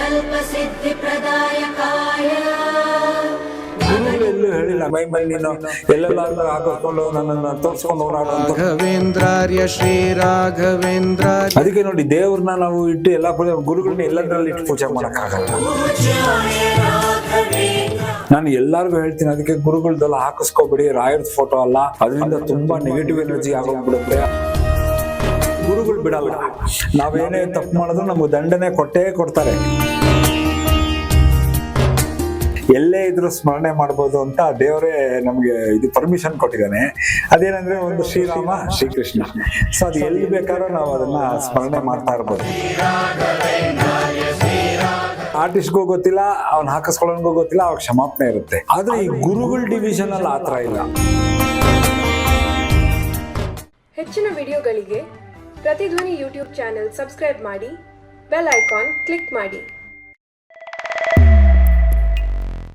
कल्पसिद्धिप्रदायकाय ಗುರುಗಳೆಲ್ಲೂ ಹೇಳಿಲ್ಲ ಮೈ ಮೇಲೆ ನೀನು ಎಲ್ಲೆಲ್ಲಾದ್ರೂ ಹಾಕಿಸ್ಕೊಂಡು ನನ್ನನ್ನು ತೋರಿಸ್ಕೊಂಡು ಓಡಾಡು ಅಂತ. ರಾಘವೇಂದ್ರಾರ್ಯ ಶ್ರೀ ರಾಘವೇಂದ್ರ. ಅದಕ್ಕೆ ನೋಡಿ ದೇವ್ರನ್ನ ನಾವು ಇಟ್ಟು ಎಲ್ಲ ಗುರುಗಳನ್ನ ಎಲ್ಲದ್ರಲ್ಲಿ ಇಟ್ಟು ಪೂಜೆ ಮಾಡಕ್ಕಾಗಲ್ಲ. ನಾನು ಎಲ್ಲಾರ್ಗು ಹೇಳ್ತೀನಿ, ಅದಕ್ಕೆ ಗುರುಗಳದೆಲ್ಲ ಹಾಕಿಸ್ಕೋಬಿಡಿ, ರಾಯರ್ದ ಫೋಟೋ ಅಲ್ಲ, ಅದರಿಂದ ತುಂಬಾ ನೆಗೆಟಿವ್ ಎನರ್ಜಿ ಆಗೋಗ್ಬಿಡುತ್ತೆ. ಗುರುಗಳು ಬಿಡಲ್ಲ, ನಾವೇನೇ ತಪ್ಪು ಮಾಡಿದ್ರು ನಮ್ಗೆ ದಂಡನೆ ಕೊಟ್ಟೇ ಕೊಡ್ತಾರೆ. ಎಲ್ಲೇ ಇದ್ರು ಸ್ಮರಣೆ ಮಾಡ್ಬೋದು ಅಂತ ದೇವರೇ ನಮ್ಗೆ ಇದು ಪರ್ಮಿಷನ್ ಕೊಟ್ಟಿದ್ದಾನೆ. ಅದೇನಂದ್ರೆ ಒಂದು ಶ್ರೀರಾಮ ಶ್ರೀಕೃಷ್ಣ, ಸೊ ಅದು ಎಲ್ಲಿ ಬೇಕಾದ್ರೂ ನಾವು ಅದನ್ನ ಸ್ಮರಣೆ ಮಾಡ್ತಾ ಇರ್ಬೋದು. ಆರ್ಟಿಸ್ಟ್ಗೂ ಗೊತ್ತಿಲ್ಲ, ಅವ್ನ ಹಾಕಿಸ್ಕೊಳ್ಳೋನ್ಗೂ ಗೊತ್ತಿಲ್ಲ, ಅವಾಗ ಕ್ಷಮಾಪಣೆ ಇರುತ್ತೆ. ಆದ್ರೆ ಈ ಗುರುಗಳ ಡಿವಿಷನ್ ಅಲ್ಲಿ ಆತರ ಇಲ್ಲ. ಹೆಚ್ಚಿನ ವಿಡಿಯೋಗಳಿಗೆ ಪ್ರತಿಧ್ವನಿ ಯೂಟ್ಯೂಬ್ ಚಾನೆಲ್ ಸಬ್ಸ್ಕ್ರೈಬ್ ಮಾಡಿ, ಬೆಲ್ ಐಕಾನ್ ಕ್ಲಿಕ್ ಮಾಡಿ.